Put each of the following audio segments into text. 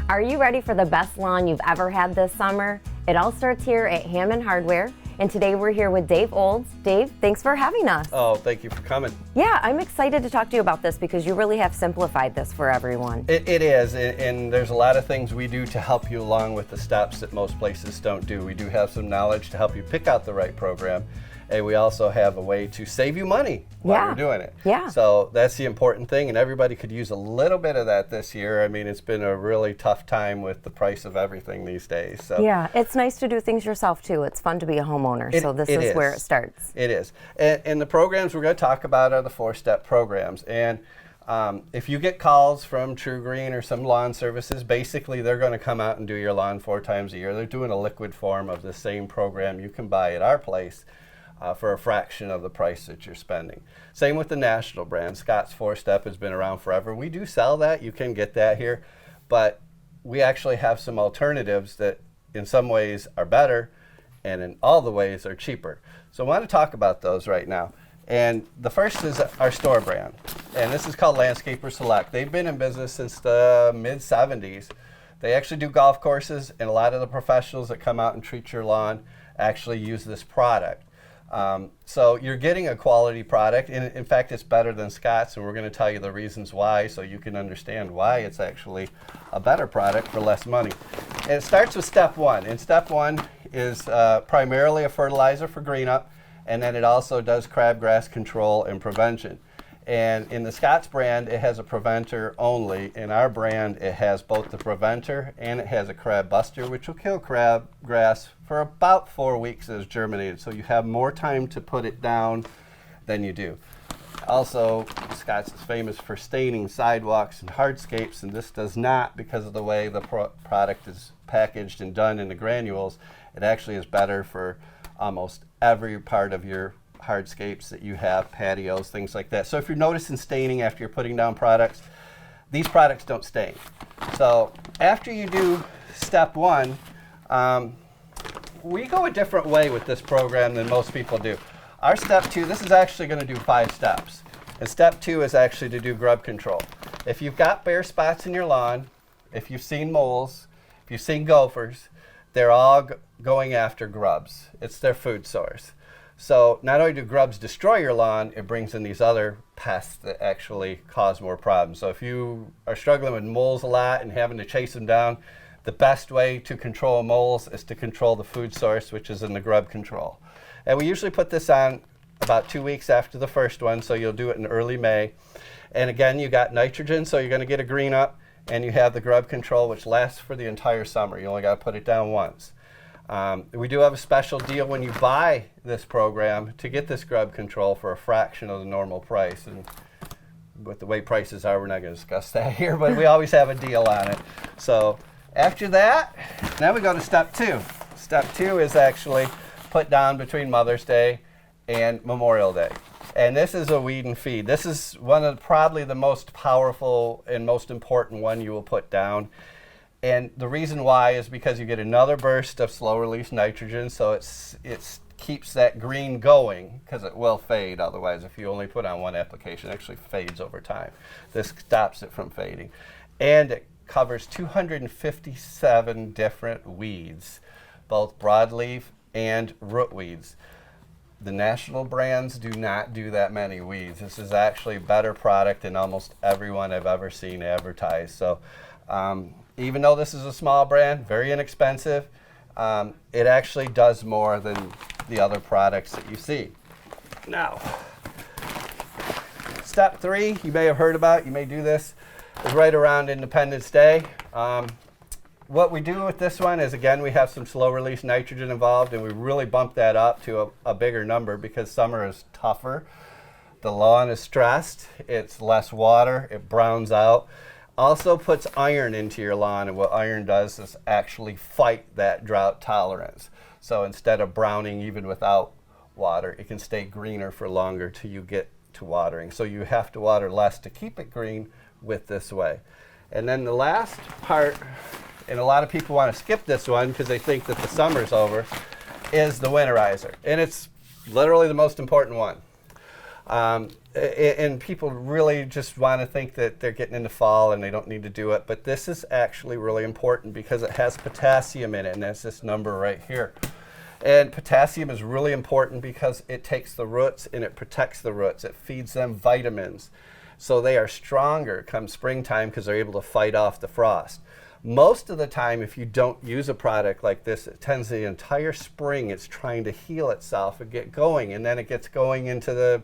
Are you ready for the best lawn you've ever had this summer? It all starts here at Hammond Hardware, and today we're here with Dave Olds. Dave, thanks for having us. Oh, thank you for coming. Yeah, I'm excited to talk to you about this because you really have simplified this for everyone. It is, and there's a lot of things we do to help you along with the steps that most places don't do. We do have some knowledge to help you pick out the right program, and we also have a way to save you money while you're doing it. Yeah. So that's the important thing, and everybody could use a little bit of that this year. I mean, it's been a really tough time with the price of everything these days. So yeah, it's nice to do things yourself too. It's fun to be a homeowner, so this is where it starts. It is. And the programs we're going to talk about are the 4-step programs. And if you get calls from True Green or some lawn services, basically they're going to come out and do your lawn 4 times a year. They're doing a liquid form of the same program you can buy at our place for a fraction of the price that you're spending. Same with the national brand. Scott's 4-step has been around forever. We do sell that. You can get that here. But we actually have some alternatives that in some ways are better and in all the ways are cheaper. So I want to talk about those right now. And the first is our store brand. And this is called Landscaper Select. They've been in business since the mid-70s. They actually do golf courses, and a lot of the professionals that come out and treat your lawn actually use this product. So you're getting a quality product, and in fact it's better than Scott's, and we're going to tell you the reasons why so you can understand why it's actually a better product for less money. And it starts with step 1, and step 1 is primarily a fertilizer for green up, and then it also does crabgrass control and prevention. And in the Scott's brand, it has a preventer only. In our brand, it has both the preventer and it has a crab buster, which will kill crabgrass for about 4 weeks as germinated. So you have more time to put it down than you do. Also, Scott's is famous for staining sidewalks and hardscapes, and this does not because of the way the product is packaged and done in the granules. It actually is better for almost every part of your hardscapes that you have, patios, things like that. So if you're noticing staining after you're putting down products, these products don't stain. So after you do step 1, we go a different way with this program than most people do. Our step 2, this is actually going to do 5 steps. And step 2 is actually to do grub control. If you've got bare spots in your lawn, if you've seen moles, if you've seen gophers, they're all going after grubs. It's their food source. So not only do grubs destroy your lawn, it brings in these other pests that actually cause more problems. So if you are struggling with moles a lot and having to chase them down, the best way to control moles is to control the food source, which is in the grub control. And we usually put this on about 2 weeks after the first one, so you'll do it in early May. And again, you got nitrogen, so you're going to get a green up, and you have the grub control, which lasts for the entire summer. You only got to put it down once. We do have a special deal when you buy this program to get this grub control for a fraction of the normal price. And with the way prices are, we're not going to discuss that here, but we always have a deal on it. So after that, now we go to step 2. Step 2 is actually put down between Mother's Day and Memorial Day. And this is a weed and feed. This is one of probably the most powerful and most important one you will put down. And the reason why is because you get another burst of slow-release nitrogen, so it keeps that green going, because it will fade otherwise if you only put on one application. It actually fades over time. This stops it from fading. And it covers 257 different weeds, both broadleaf and root weeds. The national brands do not do that many weeds. This is actually a better product than almost everyone I've ever seen advertised. So even though this is a small brand, very inexpensive, it actually does more than the other products that you see. Now, step 3, you may have heard about, you may do this, is right around Independence Day. What we do with this one is, again, we have some slow-release nitrogen involved, and we really bump that up to a bigger number because summer is tougher. The lawn is stressed, it's less water, it browns out. Also puts iron into your lawn, and what iron does is actually fight that drought tolerance. So instead of browning even without water, it can stay greener for longer till you get to watering. So you have to water less to keep it green with this way. And then the last part, and a lot of people want to skip this one because they think that the summer's over, is the winterizer. And it's literally the most important one. And people really just want to think that they're getting into fall and they don't need to do it. But this is actually really important because it has potassium in it, and that's this number right here. And potassium is really important because it takes the roots and it protects the roots. It feeds them vitamins. So they are stronger come springtime because they're able to fight off the frost. Most of the time, if you don't use a product like this, it tends the entire spring, it's trying to heal itself and get going. And then it gets going into the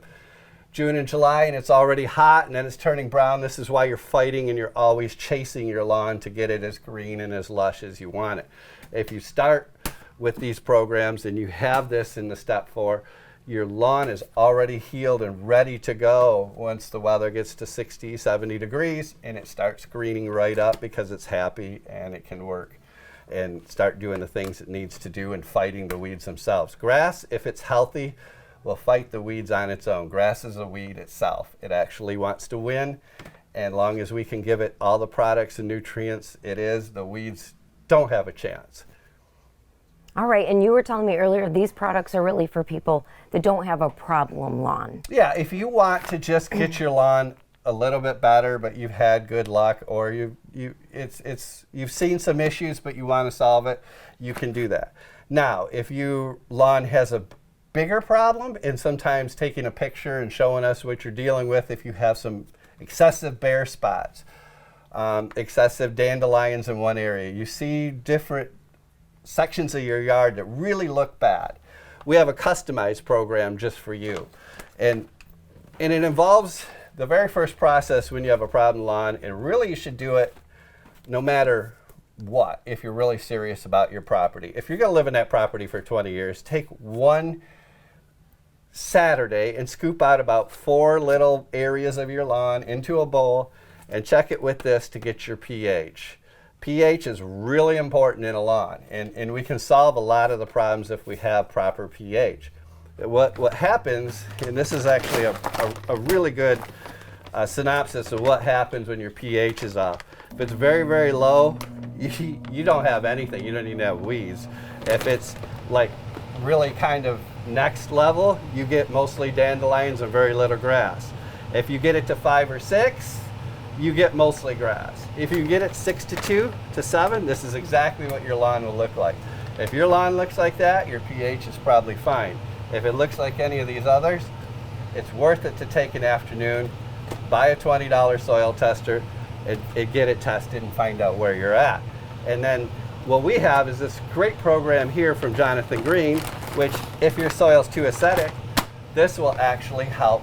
June and July, and it's already hot, and then it's turning brown. This is why you're fighting and you're always chasing your lawn to get it as green and as lush as you want it. If you start with these programs and you have this in the step 4, your lawn is already healed and ready to go once the weather gets to 60, 70 degrees, and it starts greening right up because it's happy and it can work and start doing the things it needs to do and fighting the weeds themselves. Grass, if it's healthy, will fight the weeds on its own. Grass is a weed itself. It actually wants to win, and long as we can give it all the products and nutrients it is, the weeds don't have a chance. All right, and you were telling me earlier these products are really for people that don't have a problem lawn. Yeah, if you want to just get your lawn a little bit better, but you've had good luck, or you've seen some issues, but you want to solve it, you can do that. Now, if your lawn has a bigger problem, and sometimes taking a picture and showing us what you're dealing with, if you have some excessive bare spots, excessive dandelions in one area, you see different sections of your yard that really look bad, we have a customized program just for you. And it involves the very first process when you have a problem lawn, and really you should do it no matter what if you're really serious about your property. If you're going to live in that property for 20 years, take one Saturday and scoop out about 4 little areas of your lawn into a bowl and check it with this to get your pH. pH is really important in a lawn, and we can solve a lot of the problems if we have proper pH. What happens, and this is actually a really good synopsis of what happens when your pH is off. If it's very, very low, you don't have anything. You don't even have weeds. If it's like really kind of next level, you get mostly dandelions and very little grass. If you get it to 5 or 6, you get mostly grass. If you get it 6 to 2 to 7, this is exactly what your lawn will look like. If your lawn looks like that, your pH is probably fine. If it looks like any of these others, it's worth it to take an afternoon, buy a $20 soil tester, and get it tested and find out where you're at. And then what we have is this great program here from Jonathan Green, which if your soil's too acidic, this will actually help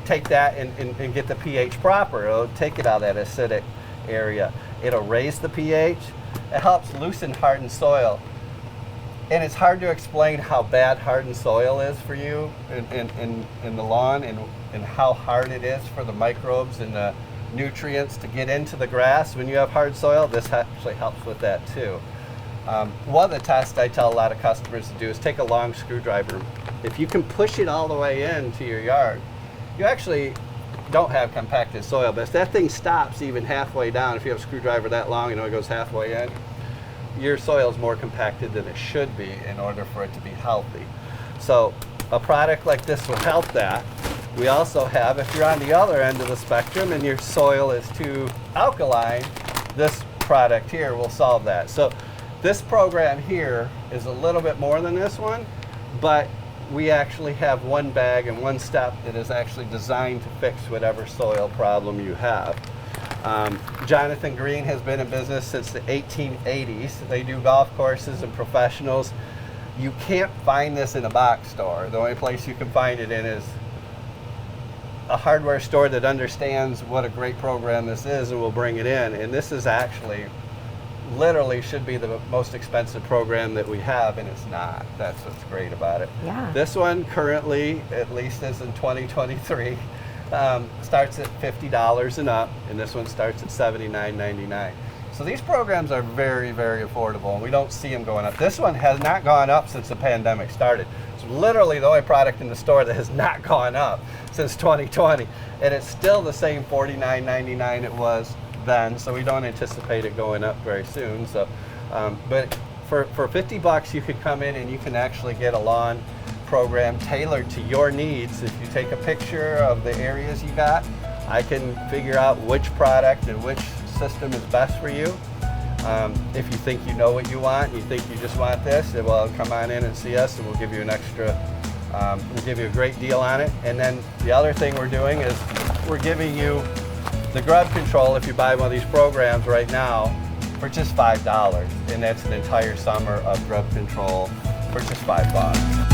take that and get the pH proper. It'll take it out of that acidic area. It'll raise the pH. It helps loosen hardened soil. And it's hard to explain how bad hardened soil is for you in the lawn, and how hard it is for the microbes and the nutrients to get into the grass when you have hard soil. This actually helps with that too. One of the tests I tell a lot of customers to do is take a long screwdriver. If you can push it all the way into your yard, you actually don't have compacted soil, but if that thing stops even halfway down, if you have a screwdriver that long, it goes halfway in, your soil is more compacted than it should be in order for it to be healthy. So a product like this will help that. We also have, if you're on the other end of the spectrum and your soil is too alkaline, this product here will solve that. So this program here is a little bit more than this one, but we actually have one bag and one step that is actually designed to fix whatever soil problem you have. Jonathan Green has been in business since the 1880s. They do golf courses and professionals. You can't find this in a box store. The only place you can find it in is a hardware store that understands what a great program this is and will bring it in. And this is actually literally should be the most expensive program that we have, and it's not. That's what's great about it. Yeah. This one currently, at least as in 2023, starts at $50 and up, and this one starts at $79.99. So these programs are very, very affordable, and we don't see them going up. This one has not gone up since the pandemic started. It's literally the only product in the store that has not gone up since 2020, and it's still the same $49.99 it was then, so we don't anticipate it going up very soon. So, but for $50 you could come in and you can actually get a lawn program tailored to your needs. If you take a picture of the areas you got, I can figure out which product and which system is best for you. If you think you know what you want, you think you just want this, well, come on in and see us and we'll give you an extra, we'll give you a great deal on it. And then the other thing we're doing is we're giving you the grub control if you buy one of these programs right now for just $5. And that's an entire summer of grub control for just $5.